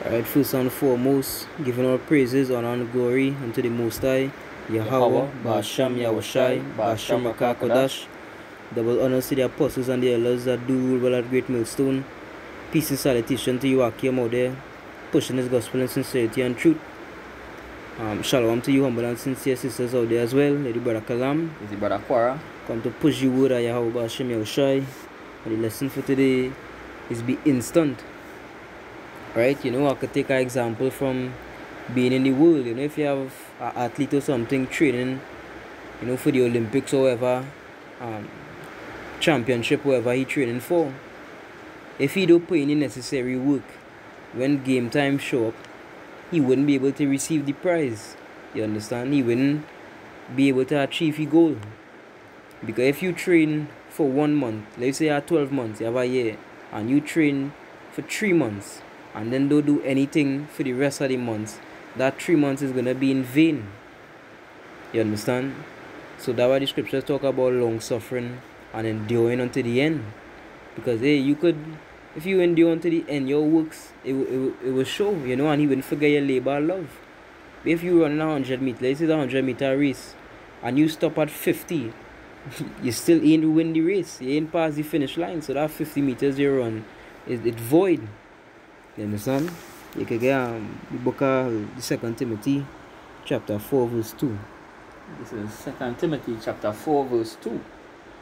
Alright, first and foremost, giving all praises, honor, and glory unto the Most High, Yahweh, Ba'asham Yahushai, Ba'asham Rakakodash. Double honors to the apostles and the elders that do rule well at Great Millstone. Peace and salutation to you, Akim, out there, pushing his gospel in sincerity and truth. Shalom to you, humble and sincere sisters out there as well. Lady Brother Kalam, Is it Brother Quara? come to push you word of Yahweh, Ba'asham Yahushai. And the lesson for today is be instant. Right, I could take an example from being in the world. If you have an athlete or something training, for the Olympics or whatever, championship, whatever he training for, if he don't put in the necessary work, when game time show up, he wouldn't be able to receive the prize. You understand? He wouldn't be able to achieve his goal. Because if you train for 1 month, let's say you have 12 months, you have a year, and you train for 3 months, and then don't do anything for the rest of the months, that 3 months is going to be in vain. You understand? So that's why the scriptures talk about long suffering and enduring unto the end. Because you could, if you endure unto the end, your works, it will show, and you wouldn't forget your labor of love. But if you run a 100 meter, let's say a 100 meter race, and you stop at 50, you still ain't win the race. You ain't pass the finish line. So that 50 meters you run, it's void. You understand? You can get the book of 2 Timothy chapter 4 verse 2. This is 2 Timothy chapter 4 verse 2.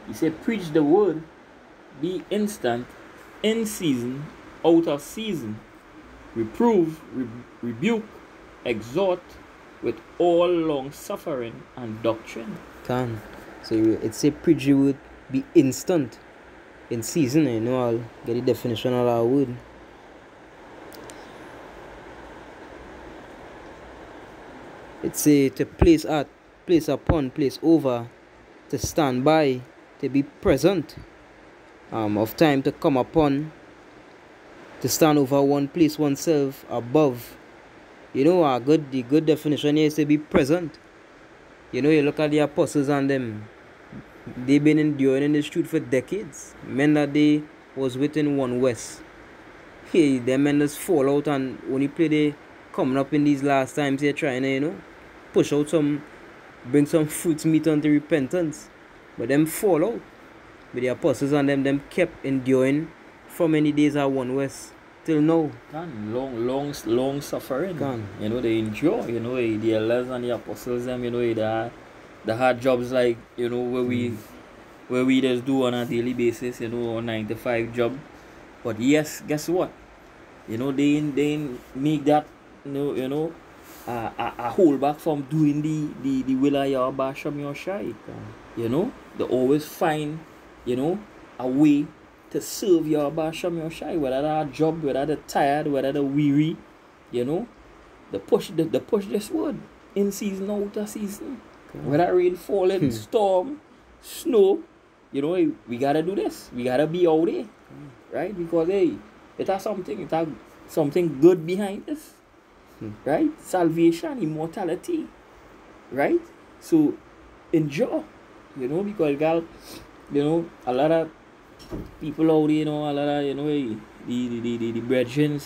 He said, preach the word, be instant, in season, out of season, reprove, rebuke, exhort with all long suffering and doctrine. So it say preach the word, be instant, in season. I'll get the definition of that word. It say to place at, place upon, place over, to stand by, to be present, of time to come upon, to stand over one, place oneself above. The good definition here is to be present. You look at the apostles and them, they've been enduring in the street for decades. Men that they was within one west. Hey, them men just fall out and only play they coming up in these last times they're trying to, push out bring some fruits meat unto repentance. But them fall out. But the apostles and them kept enduring from many days at one west till now. Long suffering. They endure, the elders and the apostles them, the hard jobs like, where we just do on a daily basis, a 9-to-5 job. But yes, guess what? They make that a hold back from doing the will of Yahweh Ba'asham Yahushai. They always find, a way to serve Yahweh Ba'asham Yahushai, whether they're a job, whether they're tired, whether they're weary, they push this word in season, out of season. Whether rain falling, storm, snow, we gotta do this. We gotta be out there, right? Because it has something good behind this. Right? Salvation, immortality. Right? So endure. Because God, a lot of people out there, a lot of the brethren,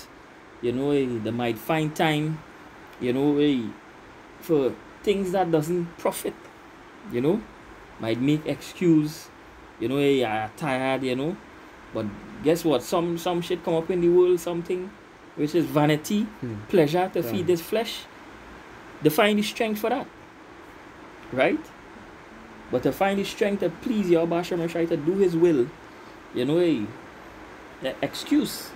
they might find time, for things that doesn't profit. Might make excuse, you're tired, but guess what? Some shit come up in the world, something which is vanity, pleasure to feed this flesh. They find the strength for that. Right? But to find the strength to please Yahweh Ba'asham Yahushai, to do his will, the excuse.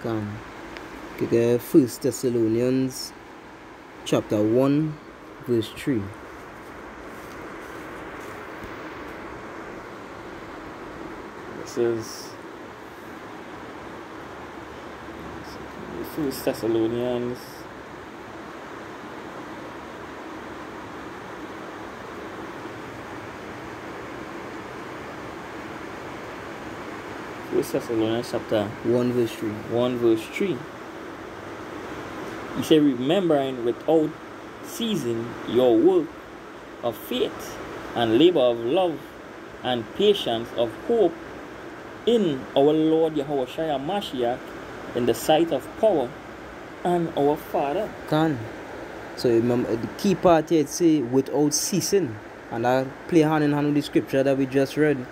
Okay, 1 Thessalonians chapter 1 verse 3. This is 1 Thessalonians chapter 1 verse 3. 1 verse 3. He said, remembering without ceasing your work of faith and labor of love and patience of hope in our Lord Yahushua Mashiach in the sight of power and our Father. Can. So remember the key part here, it say without ceasing. And I play hand in hand with the scripture that we just read.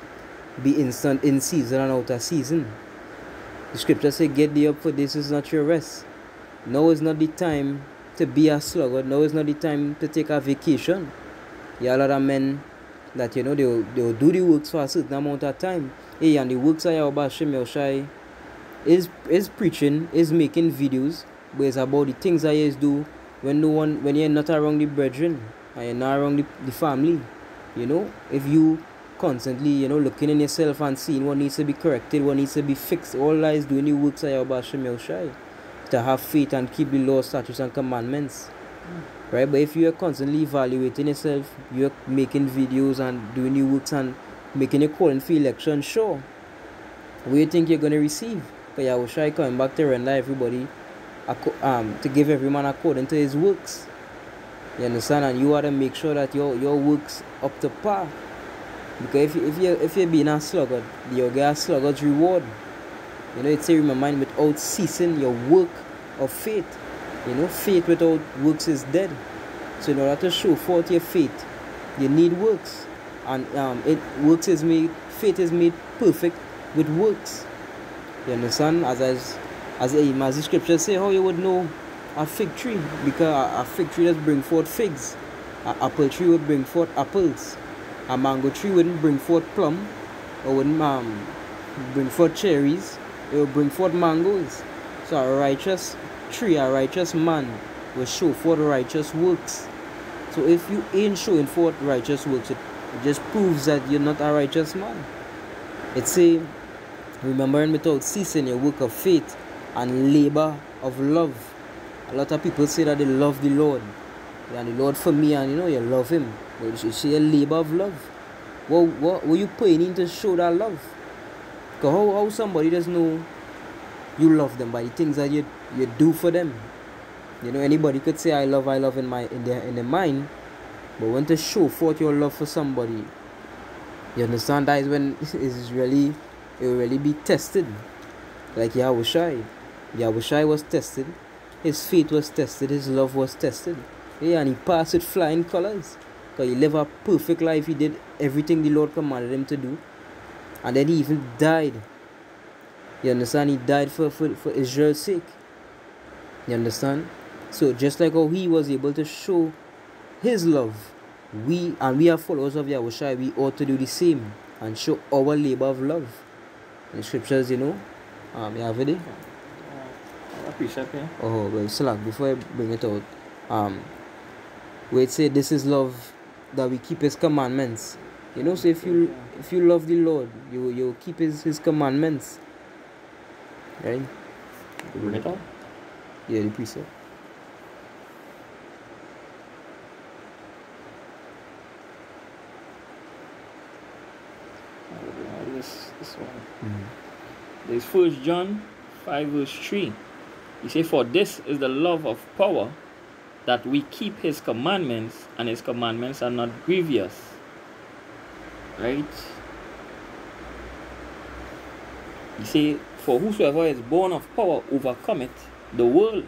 Be instant in season and out of season. The scripture say, get thee up, for this is not your rest. Now is not the time to be a sluggard. Now is not the time to take a vacation. There are a lot of men that, you know, they'll do the works for a certain amount of time. Hey, and the works of Yahweh Hashem Yahushai is preaching, is making videos, but it's about the things that you do when you're not around the brethren and you're not around the family. You know, if you constantly, you know, looking in yourself and seeing what needs to be corrected, what needs to be fixed, all that is doing the works of Yahweh Hashem Yahushai, to have faith and keep the law, statutes and commandments. Right? But if you are constantly evaluating yourself, you're making videos and doing the works and making a calling for election, sure, what do you think you're going to receive? Because Yahushua coming back to render everybody, to give every man according to his works. You understand? And you ought to make sure that your works up to par. Because if you're being a sluggard, you'll get a sluggard's reward. You know, it say, remember, without ceasing your work of faith. You know, faith without works is dead. So in order to show forth your faith, you need works. And faith is made perfect with works. You understand? As the scriptures say, how you would know a fig tree? Because a fig tree does bring forth figs. An apple tree would bring forth apples. A mango tree wouldn't bring forth plum, or wouldn't bring forth cherries. It would bring forth mangoes. So a righteous tree, a righteous man will show forth righteous works. So if you ain't showing forth righteous works, it just proves that you're not a righteous man. It say, remembering without ceasing your work of faith and labor of love. A lot of people say that they love the Lord. And the Lord for me, and you know, you love him. But you should say a labor of love. What were you putting in to show that love? Because how somebody does know you love them by the things that you do for them. You know, anybody could say I love in their mind, but when to show forth your love for somebody, you understand, that is when it will really be tested. Like Yahushai was tested, his faith was tested, his love was tested. Yeah, and he passed with flying colors. Because he lived a perfect life, he did everything the Lord commanded him to do. And then he even died. You understand? He died for Israel's sake. You understand? So just like how he was able to show his love, we are followers of Yahushua, we ought to do the same and show our labor of love. In the scriptures, you know, you have it? Oh, well, slack, before I bring it out, where it say this is love, that we keep his commandments. You know, so if you love the Lord, you'll keep his commandments. Right? Bring it out? Yeah, the precept. This one. There's 1 John 5 verse 3. He says, for this is the love of power, that we keep his commandments, and his commandments are not grievous. Right? He says, for whosoever is born of power overcometh the world.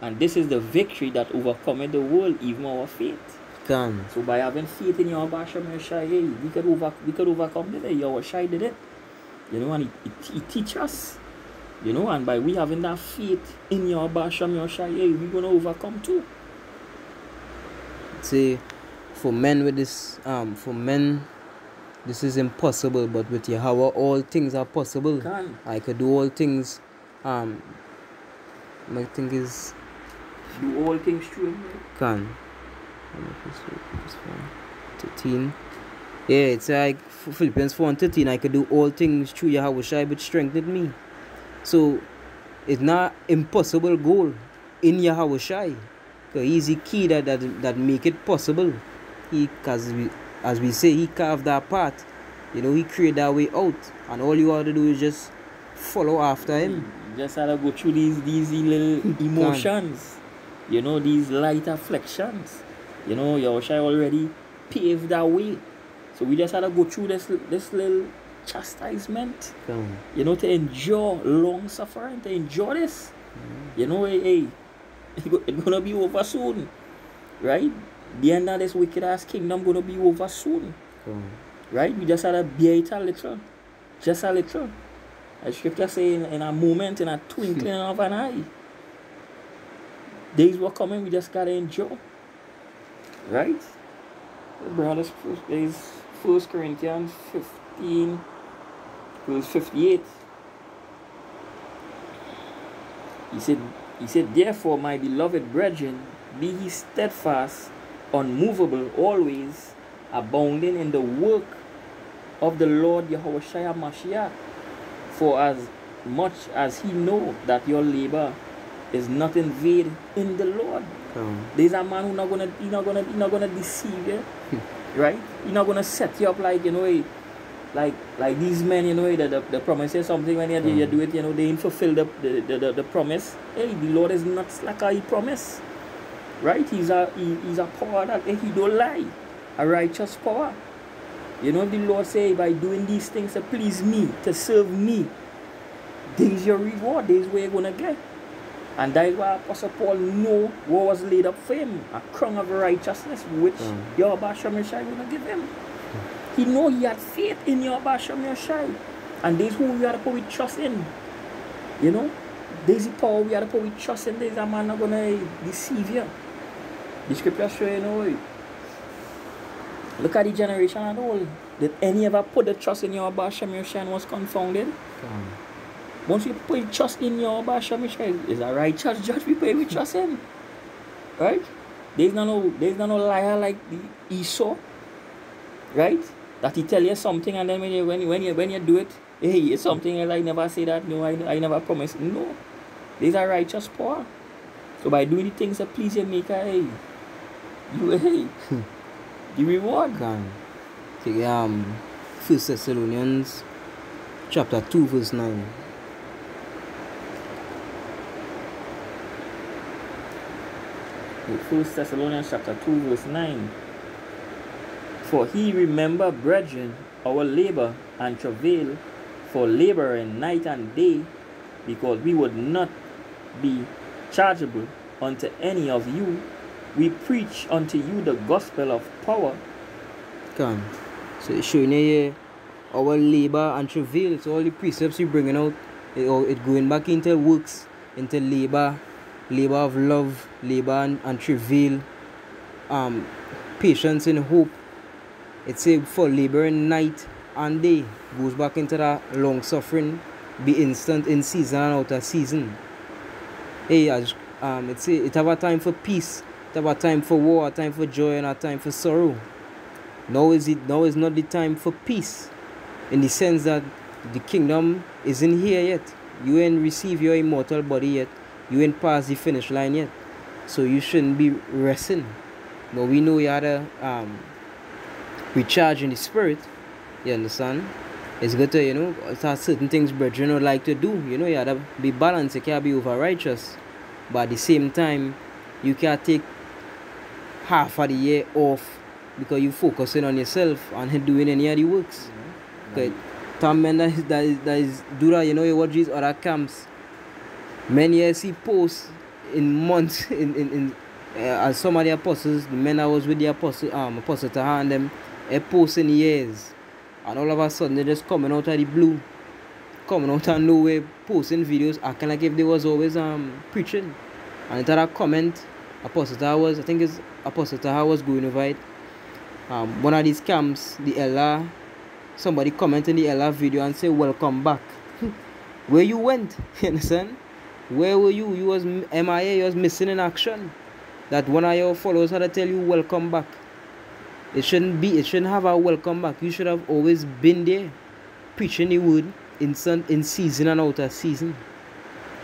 And this is the victory that overcometh the world, even our faith. So by having faith in Yahweh Hashem Yahushai, we could overcome it. Yahushai did it. You know, and he teach us. You know, and by we having that faith in Yahweh Hashem Yahushai, we're gonna overcome too. See, for men this is impossible, but with Yahweh all things are possible. I could do all things. My thing is do all things true. Can. 13. Yeah, it's like Philippians 4:13. I could do all things through Yahweh which strengthened me. So it's not impossible goal in Yahweh. Because he's the key that make it possible. Because as we say, he carved that path. You know, he created that way out. And all you have to do is just follow after him. You just have to go through these little emotions. You know, these light afflictions. You know, Yahushua already paved that way. So we just had to go through this little chastisement. You know, to endure long suffering, to endure this. You know, hey, it's gonna be over soon, right? The end of this wicked ass kingdom gonna be over soon, right? We just had to bear it a little, just a little. As scripture say, in a moment, in a twinkling of an eye. Days were coming, we just gotta endure, right? Brothers, there's 1 Corinthians 15, verse 58. He said, therefore, my beloved brethren, be ye steadfast, unmovable, always abounding in the work of the Lord Yahushua Mashiach. For as much as he know that your labor is not in vain in the Lord. There's a man who's not gonna deceive you, right? He's not gonna set you up like, you know, like these men, you know, the promise is something when you do it, you know, they ain't fulfill the promise. Hey, the Lord is not like he promised, right? He's a power that he don't lie, a righteous power. You know, the Lord say, by doing these things to please me, to serve me, there's your reward, there's where you're gonna get. And that is why Apostle Paul knew what was laid up for him, a crown of righteousness, which Yahweh Shem Yeshai gonna give him. He know he had faith in Yahweh Shem Yeshai. And there's who we had to put with trust in. You know? There's the power we had to put with trust in. There's a man not gonna deceive you. The scripture show, you know, look at the generation at all. Did any ever put the trust in Yahweh Shem Yeshai and was confounded? Once you put trust in Yahweh Shem Yeshai, is a righteous judge we pay with trust in. Right? There's no liar like the Esau. Right? That he tell you something and then when you do it, hey, it's something else. I never say that. No, I never promise. No. There's a righteous power. So by doing the things that please your maker, hey, the reward. Okay, 1 Thessalonians chapter 2 verse 9. Okay, 1 Thessalonians chapter 2 verse 9. For he remember, brethren, our labor and travail for laboring night and day, because we would not be chargeable unto any of you. We preach unto you the gospel of power. So it's showing you our labor and travail. So all the precepts you're bringing out, it going back into works, into labor of love, labor and travail, patience and hope. It's say for laboring night and day, goes back into that long suffering, be instant in season and out of season. Hey, it say it have a time for peace, it have a time for war, a time for joy, and a time for sorrow. Now is not the time for peace, in the sense that the kingdom isn't here yet. You ain't receive your immortal body yet. You ain't past the finish line yet. So you shouldn't be resting. But we know you had to recharge in the spirit. You understand? It's good to, you know, start certain things brethren would like to do. You know, you have to be balanced. You can't be over righteous. But at the same time, you can't take half of the year off because you're focusing on yourself and doing any of the works. Okay. Some men that is do that, you know, you watch these other camps. Many years he posts in months as some of the apostles, the men that was with the apostle Taha and them, they post in years. And all of a sudden they just coming out of the blue, coming out of nowhere, posting videos acting like if they was always preaching. And it had a comment, Apostle Taha was, I think it's Apostle Taha was going over it. One of these camps, the Ella, somebody comment in the Ella video and say welcome back. Where you went? You understand? Where were you? You was MIA, you was missing in action. That one of your followers had to tell you welcome back. It shouldn't have a welcome back. You should have always been there, preaching the word in season and out of season.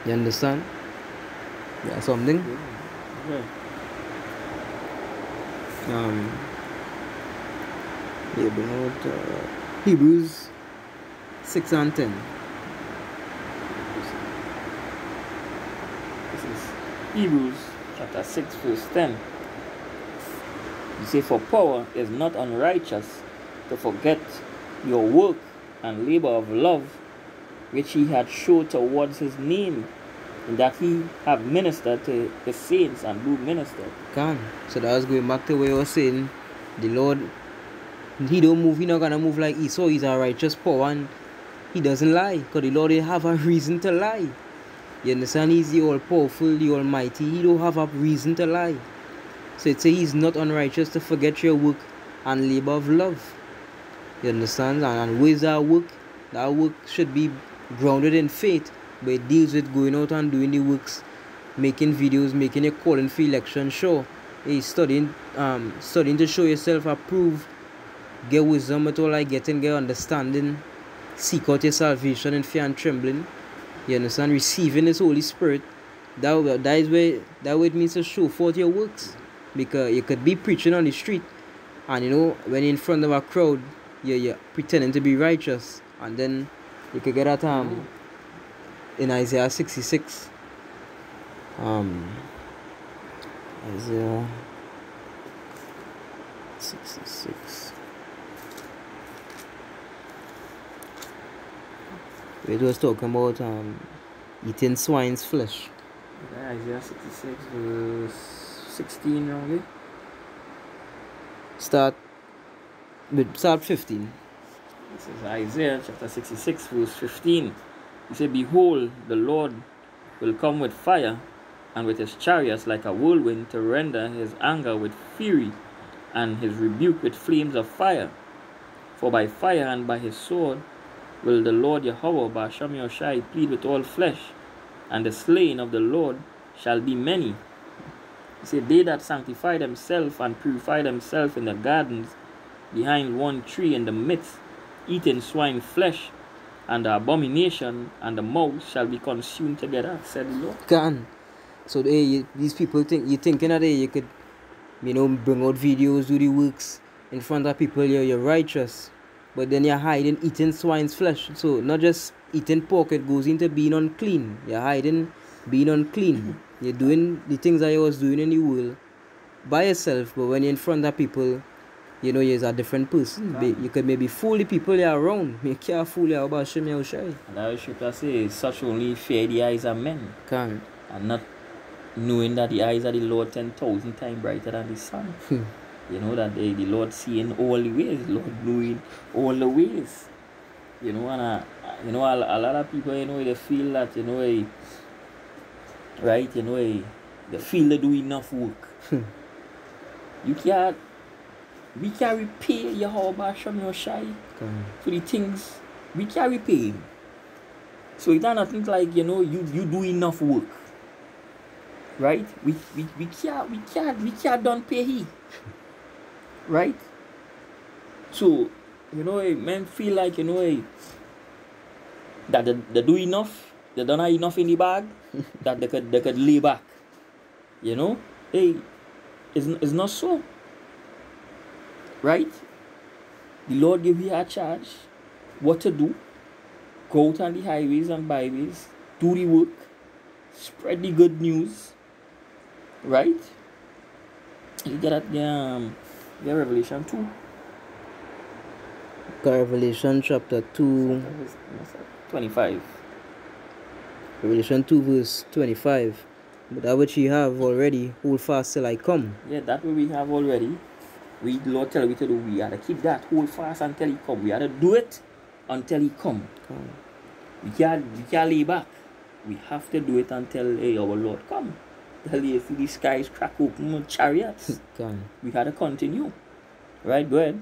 You understand? Yeah, something. Yeah. Bring out Hebrews 6 and 10. This is Hebrews chapter 6 verse 10. You say, for power is not unrighteous to forget your work and labor of love which he had showed towards his name, and that he have ministered to the saints and do minister. Can. So that was going back to what you were saying. The Lord, he don't move, he not gonna move like Esau. He's a righteous power and he doesn't lie. Because the Lord didn't have a reason to lie. You understand? He's the all-powerful, the almighty. He don't have a reason to lie. So it says he's not unrighteous to forget your work and labor of love. You understand? And where's that work? That work should be grounded in faith. But it deals with going out and doing the works, making videos, making a calling for election. Sure, he's studying to show yourself approved, get wisdom with all like getting, get understanding, seek out your salvation in fear and trembling. You understand? Receiving His Holy Spirit. That is where it means to show forth your works. Because you could be preaching on the street, and you know, when you're in front of a crowd, you're pretending to be righteous, and then you could get that in Isaiah 66. Isaiah 66. It was talking about eating swine's flesh. Isaiah 66 verse 16, okay? Start 15. This is Isaiah chapter 66 verse 15. He said, "Behold, the Lord will come with fire, and with his chariots like a whirlwind, to render his anger with fury, and his rebuke with flames of fire. For by fire and by his sword will the Lord Yahweh Ba'ashem Yahushai plead with all flesh, and the slain of the Lord shall be many." He said, "They that sanctify themselves and purify themselves in the gardens behind one tree in the midst, eating swine flesh, and the abomination and the mouse shall be consumed together," said the Lord. Can. So these people thinking that you could, bring out videos, do the works in front of people, you're righteous. But then you're hiding eating swine's flesh. So not just eating pork, it goes into being unclean. You're hiding being unclean. You're doing the things that you was doing in the world by yourself, but when you're in front of people, you're a different person. You could maybe fool the people you're around. You can't fool you about Shem Yahushai. And that scripture says, "Such only fear the eyes of men, Can. and not knowing that the eyes of the Lord 10,000 times brighter than the sun." You know that the Lord seeing all the ways, the Lord knowing all the ways. And a lot of people, they feel that, they feel they do enough work. We can't repay Yahweh Ba'ashem Yahushai for the things we can't repay him. So it's not think like, you do enough work. Right? We can't don't pay he. Right? So, men feel like, that they do enough, they don't have enough in the bag, that they could lay back. Hey, it's not so. Right? The Lord give you a charge what to do. Go out on the highways and byways, do the work, spread the good news. Right? You get at Revelation 2. Revelation chapter 2. 25. Revelation 2 verse 25. But that which ye have already, hold fast till I come. Yeah, that what we have already. The Lord tell we to do. We gotta keep that, hold fast until he come. We gotta do it until he come. We can't lay back. We have to do it until our Lord come. Till you see the skies crack open with chariots. We gotta continue. Right, go ahead.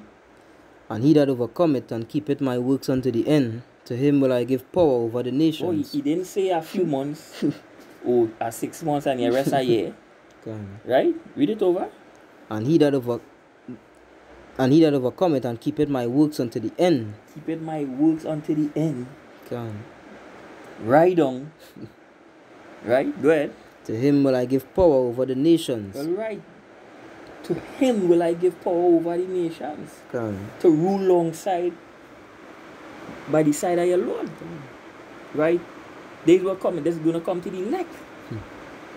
"And he that overcometh and keepeth my works unto the end, to him will I give power over the nations." Oh, he didn't say a few months or 6 months and the rest a year. Right? Read it over. And he that overcometh and keepeth my works unto the end. Keepeth my works unto the end. Right on. Right? Go ahead. "To him will I give power over the nations." All right. To him will I give power over the nations. To rule alongside, by the side of your Lord. Right? Days will come, that's going to come to the elect.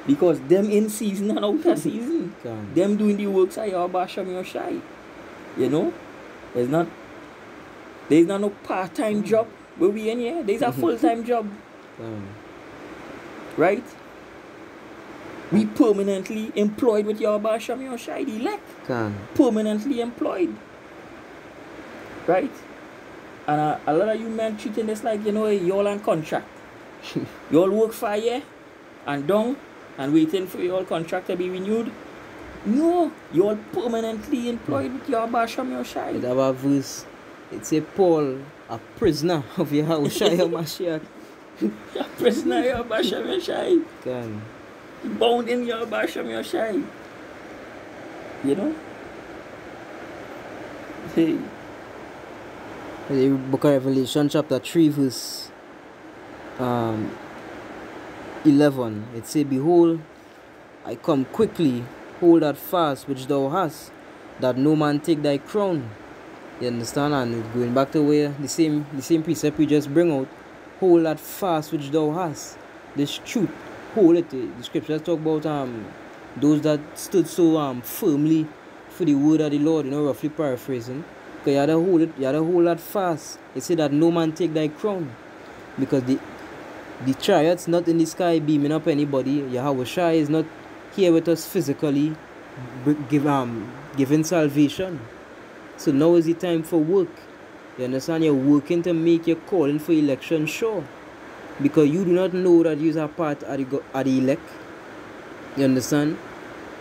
Because them in season and out of season. Them doing the works of Yahweh Ba'ashem Yahushai. There's not no part-time job where we in here. There's a full-time job. right? We permanently employed with Yahweh Hashem Yahushai, the elect. Can. Permanently employed. Right? And a lot of you men treating this like, y'all on contract. Y'all work for a year and done and waiting for your contract to be renewed. No, you're permanently employed with Yahweh Hashem Yahushai. It have a verse. It say Paul, a prisoner of Yahushua Mashiach. A prisoner of Yahweh Hashem Yahushai. Can. Bound in Yahweh Hashem Yahushai. You know? Hey. The book of Revelation chapter 3 verse 11. It say, Behold, I come quickly, hold that fast which thou hast, that no man take thy crown. You understand? And going back to where the same precept we just bring out, hold that fast which thou hast. This truth, hold it. The scriptures talk about those that stood so firmly for the word of the Lord, roughly paraphrasing. Because you had to hold that fast. It said that no man take thy crown. Because the chariot's not in the sky beaming up anybody. Yahushua is not here with us physically giving salvation. So now is the time for work. You understand? You're working to make your calling for election sure. Because you do not know that you are part of the elect. You understand?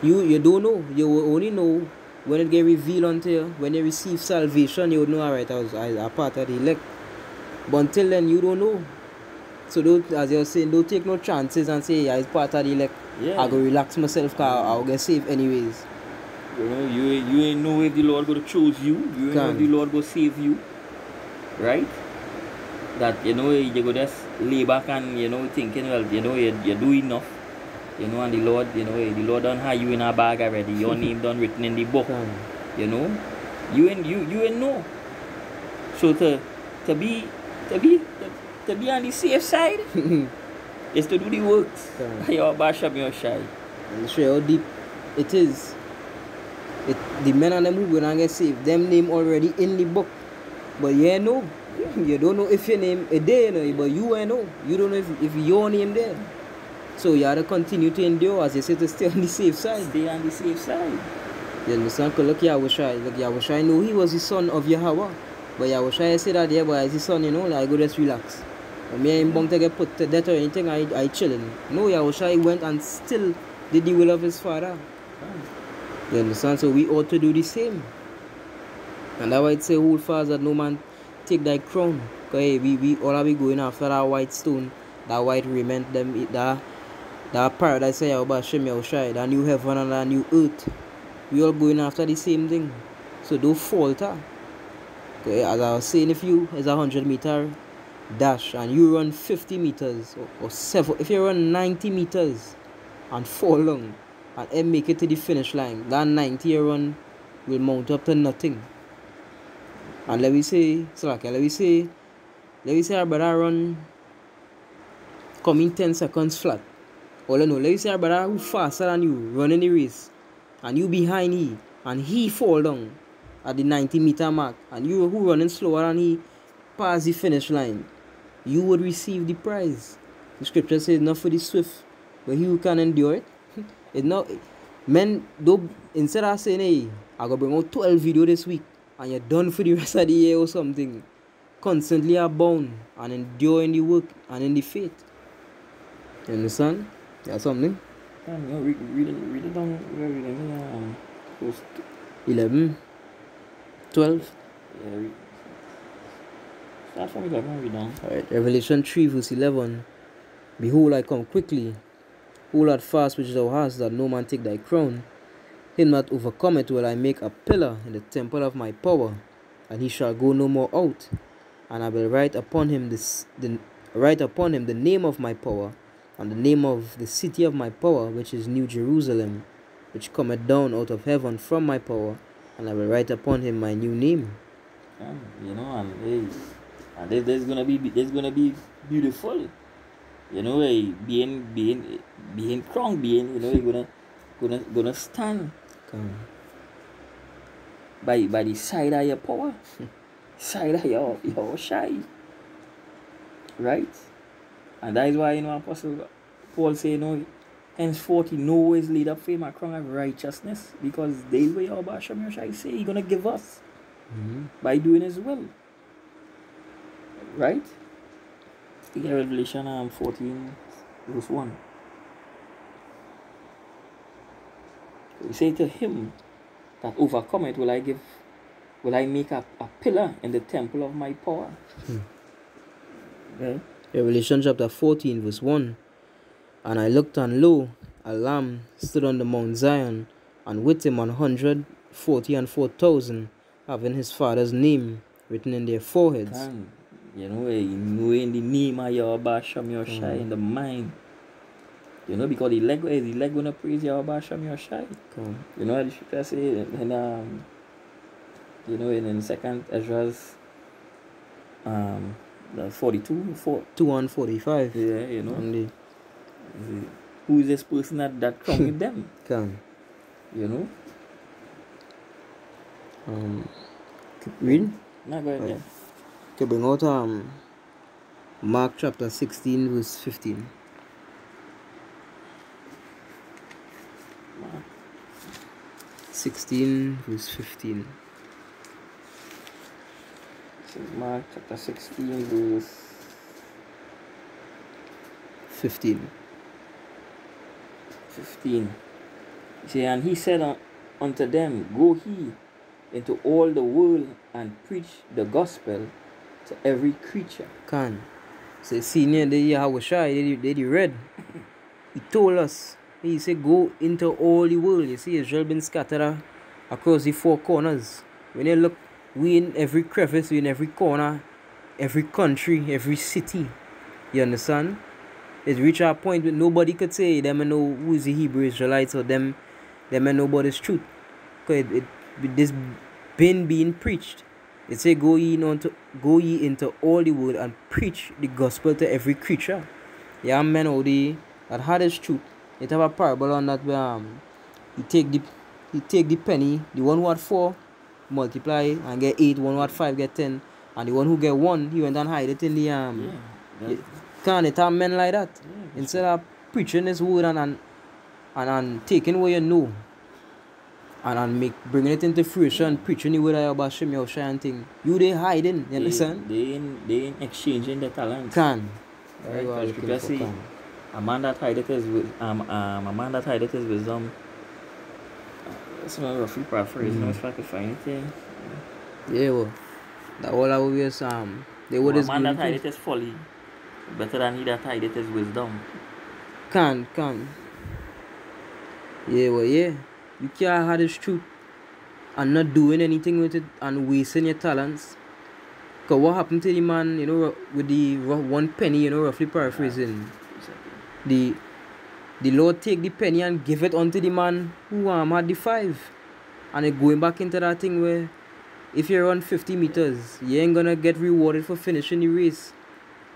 You don't know. You will only know when it get revealed unto you. When you receive salvation, you would know, alright, I was a part of the elect. But until then, you don't know. So don't, as you're saying, don't take no chances and say, yeah, it's part of the elect. Yeah. I go relax myself because I'll get saved anyways. You ain't know if the Lord going to choose you. You ain't know if the Lord going to save you. Right? That, you go just lay back and, thinking, well, you're doing enough. And the Lord done have you in a bag already. Your name done written in the book. You ain't know. So to be on the safe side is to do the works. Your Basham, your shy. Show how deep it is. The men and them who gonna get saved, them name already in the book. But you know. You don't know if your name is there, but you know. You don't know if your name there. So you have to continue to endure, as you say, to stay on the safe side. Stay on the safe side. You understand? Because look, Yahushua knew he was the son of Yahweh. But Yahushua said that, yeah, but as his son, I go just relax. When me and Bong to get put to death or anything, I chilling. No, Yahushua went and still did the will of his father. You understand? So we ought to do the same. And that's why it say, hold fast that no man take thy crown. Because we all are going after that white stone, that white raiment, that paradise, that new heaven and that new earth. We all going after the same thing. So don't falter. Okay, as I was saying, if you is a 100-meter dash and you run 50 meters or 7, if you run 90 meters and fall down and make it to the finish line, that 90 you run will mount up to nothing. And let me say our brother run coming 10 seconds flat. All I know, let me say our brother who faster than you running the race and you behind he and he fall down at the 90-meter mark and you who running slower than he pass the finish line, you would receive the prize. The scripture says not for the swift, but he who can endure it. It's not men though. Instead of saying, hey, I gotta bring out 12 videos this week and you're done for the rest of the year or something, constantly abound and endure in the work and in the faith. You understand? That's something. Read it down. Post 11, 12. Yeah, start from 11, read down. Alright, Revelation 3 verse 11. Behold, I come quickly. Hold that fast which thou hast, that no man take thy crown. Him that overcometh will I make a pillar in the temple of my power, and he shall go no more out. And I will write upon him the name of my power, and the name of the city of my power, which is New Jerusalem, which cometh down out of heaven from my power, and I will write upon him my new name. And this is gonna be beautiful. Being strong, you're gonna stand by the side of your power, side of your shy, right? And that is why Apostle Paul say, no, henceforth he know his lead up fame a crown of righteousness, because they way Yahweh Hashem Yahshai say he gonna give us by doing his will. Right? Speaking of Revelation 14 verse 1. He say to him that overcometh will I make a pillar in the temple of my power. Okay? Revelation chapter 14 verse 1. And I looked, and lo, a lamb stood on the Mount Zion, and with him 144,000, having his father's name written in their foreheads. You know in the name of Yahweh Hashem Yahshai in the mind. You know, because the leg gonna praise Yahweh Hashem Yahshai. You know what the scripture say in you know in second Ezra's the 42 245. Yeah, you know. Only. Who is this person that come with them? You know? Read? No, go ahead, yeah. Okay, bring out Mark chapter 16 verse 15. Mark. 16 verse 15. So Mark chapter 16 verse 15. 15. See, and he said unto them, go ye into all the world and preach the gospel to every creature. So senior the Yahweh they read. He told us. He said go into all the world. You see Israel been scattered across the four corners. When you look, we in every crevice, we in every corner, every country, every city. You understand? It reached a point where nobody could say them and know who is the Hebrew Israelites or them and know about this truth. Because this been being preached. It say go ye into all the world and preach the gospel to every creature. Yeah, men all the that had this truth. It have a parable on that where he take the penny, the one who had 4 multiply and get 8, one who had 5 get 10, and the one who get 1 he went and hide it in the Can it have men like that? Yeah, instead of preaching this word and taking what you know and bringing it into fruition, preaching the word of Hashem Yahshai and thing. You they hiding, you understand? They in exchanging the talents. Very well. A man that hideth his wisdom. That's not roughly paraphrase, if I could find it here. Yeah, well. That all our ways they would a man that hideth his folly better than he that hideth his wisdom. Yeah, well, yeah. You can't have this truth and not doing anything with it and wasting your talents. Because what happened to the man, you know, with the 1 penny, you know, roughly paraphrasing. The Lord take the penny and give it unto the man who had the 5. And it going back into that thing where if you run 50 meters, you ain't gonna get rewarded for finishing the race.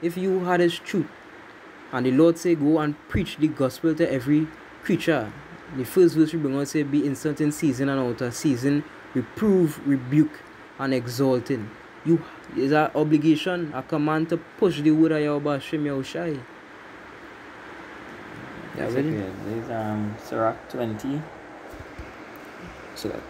If you had his truth, and the Lord say go and preach the gospel to every creature. The first verse we bring on say be instant in season and out of season, reprove, rebuke, and exalting. You is an obligation, a command to push the word of Yahweh Hashem Yahshai. Yeah, ready? There's Sirach 20. So that.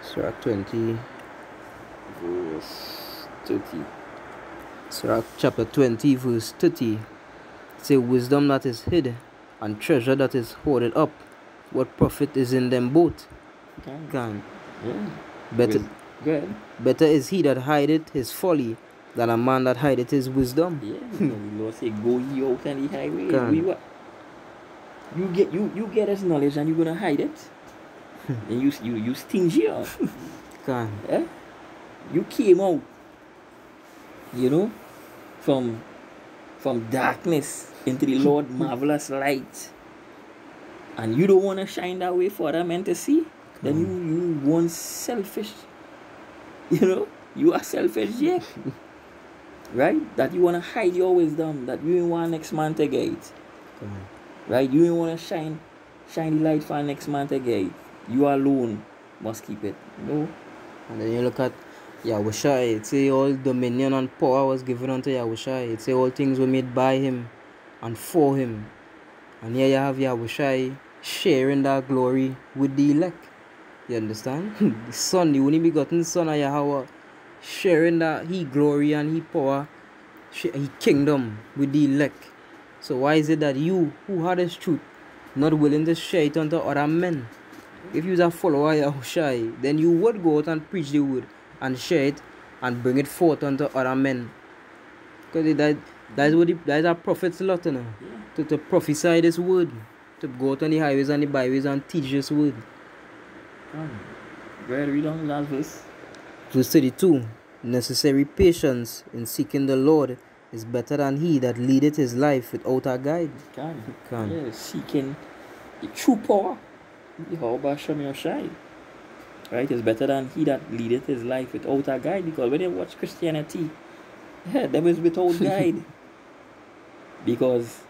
Sirach 20 verse 30. Sirach chapter 20 verse 30. Say wisdom that is hid and treasure that is hoarded up. What profit is in them both? Yeah. Better is he that hideth his folly than a man that hideth his wisdom. Yeah, the Lord say, go ye out on the highway. You get his knowledge and you're gonna hide it. And you stingy up. Yeah? You came out, you know, from darkness into the Lord marvelous light. And you don't want to shine that way for other men to see. Then you want selfish. You know, You are selfish, Jake. Right? That you want to hide your wisdom, that you don't want next man to get it. Right? You don't want to shine the light for next man to get it. You alone must keep it. No? And then you look at Yahushua, it say all dominion and power was given unto Yahushua. It say all things were made by him and for him. And here you have Yahushua sharing that glory with the elect. You understand? The Son, the only begotten Son of Yahweh, sharing that he glory and he power, he kingdom with the elect. So why is it that you, who had this truth, not willing to share it unto other men? If you was a follower of Yahushua, then you would go out and preach the word and share it and bring it forth unto other men. Because that is a prophet's lot, you know, to prophesy this word, to go out on the highways and the byways and teach this word. Where read on that verse? Verse 32. Necessary patience in seeking the Lord is better than he that leadeth his life without a guide. Can. Yeah, seeking the true power. Yehovah Shem Yoshai. Right? Is better than he that leadeth his life without a guide. Because when you watch Christianity, them is without guide. Because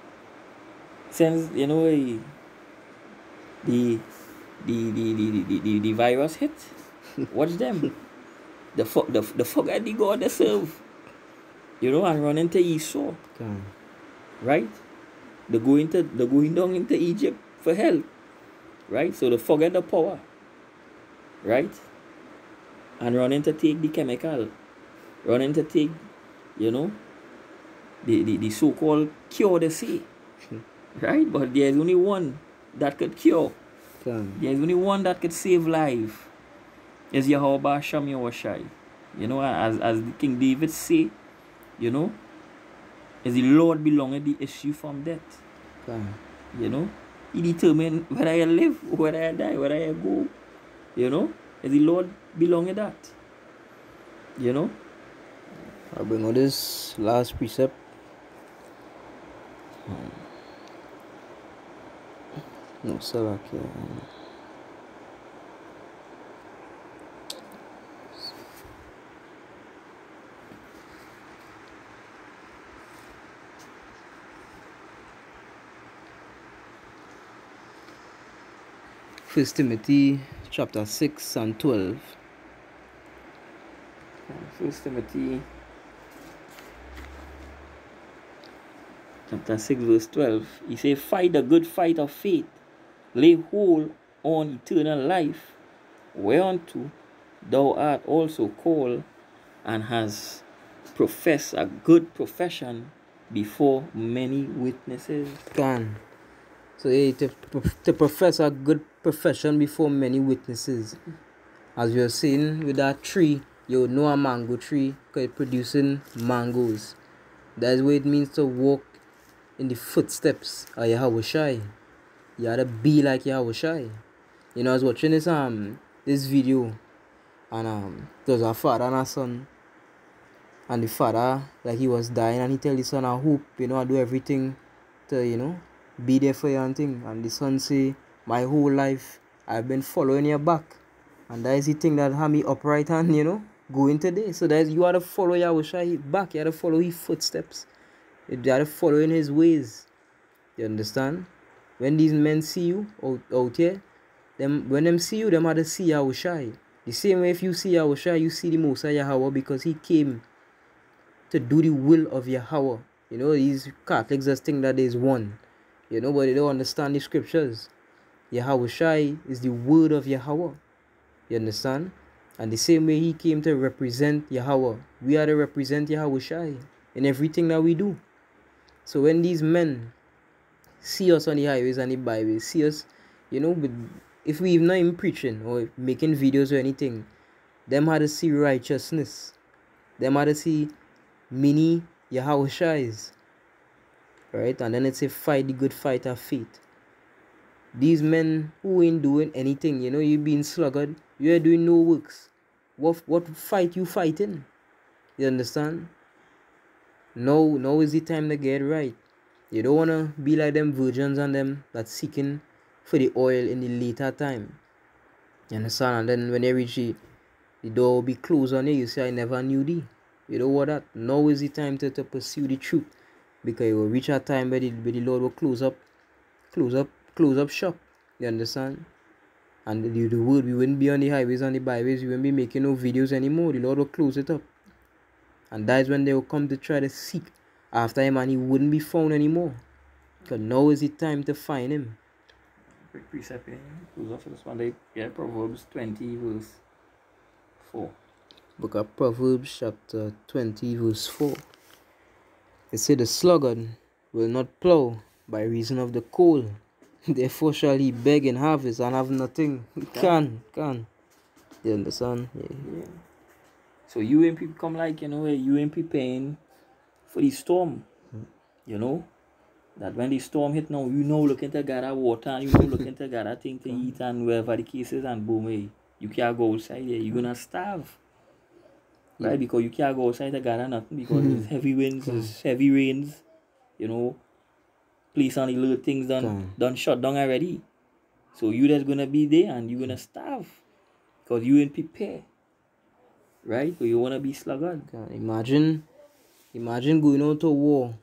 since the virus hit, watch them. The forget the God they serve. And run into Esau. Right? They going down into Egypt for help. Right? So they forget the power. Right? And running to take the chemical. Running to take, the so-called cure they say. Right? But there's only one that could cure. There's only one that could save life. Is Yehovah Shem Yoshai. As the King David say, is the Lord belongeth the issue from death. He determined whether I live, whether I die, whether I go. Is the Lord belongeth that. I'll bring on this last precept. No, Salakia. First Timothy chapter 6 and 12. First Timothy chapter 6 verse 12. He says, fight the good fight of faith. Lay hold on eternal life, whereunto thou art also called, and hast professed a good profession before many witnesses. So to profess a good profession before many witnesses. As you're saying with that tree, you know a mango tree because it's producing mangoes. That's what it means to walk in the footsteps of Yahushua. You gotta be like Yahushua. I was watching this video, and there was a father and a son, and the father, like, he was dying, and he tell the son, I hope, I do everything to, be there for you and thing. And the son say, my whole life I've been following your back, and that is the thing that had me upright and going today. So that is, you gotta follow Yahushua back. You gotta follow his footsteps. You gotta follow in his ways. You understand? When these men see you out here, when them see you, them had to see Yahushua. The same way if you see Yahushua, you see the Most High Yahweh, because he came to do the will of Yahweh. These Catholics just think that there's one. But they don't understand the scriptures. Yahushua is the word of Yahweh. You understand? And the same way he came to represent Yahweh, we are to represent Yahushua in everything that we do. So when these men see us on the highways and the byways, see us, if we've not even preaching or making videos or anything, them had to see righteousness. Them had to see many Yahushuas. Right? And then it say, fight the good fight of faith. These men who ain't doing anything, you being sluggard, you are doing no works. What fight you fighting? You understand? Now is the time to get right. You don't want to be like them virgins and them that's seeking for the oil in the later time. You understand? And then when they reach the door will be closed on you. You say, I never knew thee. You know what that? Now is the time to pursue the truth. Because it will reach a time where the Lord will close up shop. You understand? And the word, we wouldn't be on the highways and the byways, we wouldn't be making no videos anymore. The Lord will close it up. And that is when they will come to try to seek after him, and he wouldn't be found anymore. Because now is the time to find him. Quick precept here. Close off this one. Yeah, Proverbs 20 verse 4. Book of Proverbs chapter 20 verse 4. It said, the sluggard will not plow by reason of the cold. Therefore shall he beg in harvest and have nothing. Can. You understand? Yeah. So you ain't people come like, you ain't preparing for the storm. You know? That when the storm hit now, looking to gather water and looking to gather things to eat and wherever the case is, and boom, hey, you can't go outside there. You're gonna starve. Right? Because you can't go outside to gather nothing because there's heavy winds, there's heavy rains, police on the little things done shut down already. So you just gonna be there and you're gonna starve. Because you ain't prepared. Right? So you wanna be sluggard. Imagine going out to war,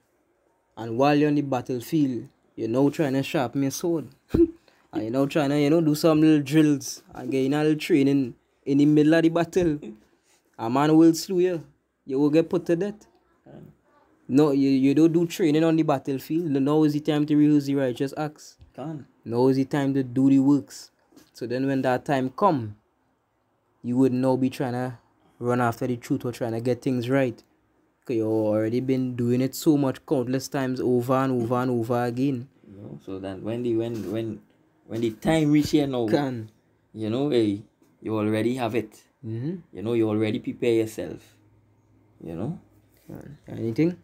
and while you're on the battlefield, you're now trying to sharpen your sword. And you're now trying to, do some little drills and get in a little training in the middle of the battle. A man will slew you. You will get put to death. No, you don't do training on the battlefield. Now is the time to rehearse the righteous acts. Now is the time to do the works. So then when that time come, you would now be trying to run after the truth or trying to get things right. Because you've already been doing it so much countless times over and over and over again. So that when the time reach here now, hey, you already have it. You already prepare yourself. Anything?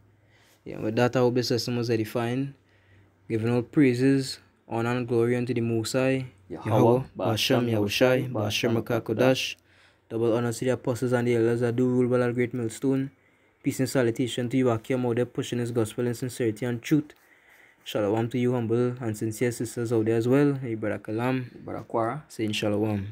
Yeah, with that our best system was edifying. Giving all praises, honor and glory unto the Most High, Yahweh, Basham, Yahushai, Basham, Kodash. Double honor to the apostles and the elders that do rule by a great millstone. Peace and salutation to you, Akim, out there pushing his gospel in sincerity and truth. Shalom to you, humble and sincere sisters out there as well. Hey, Brother Kalam, Brother Quara, saying Shalom.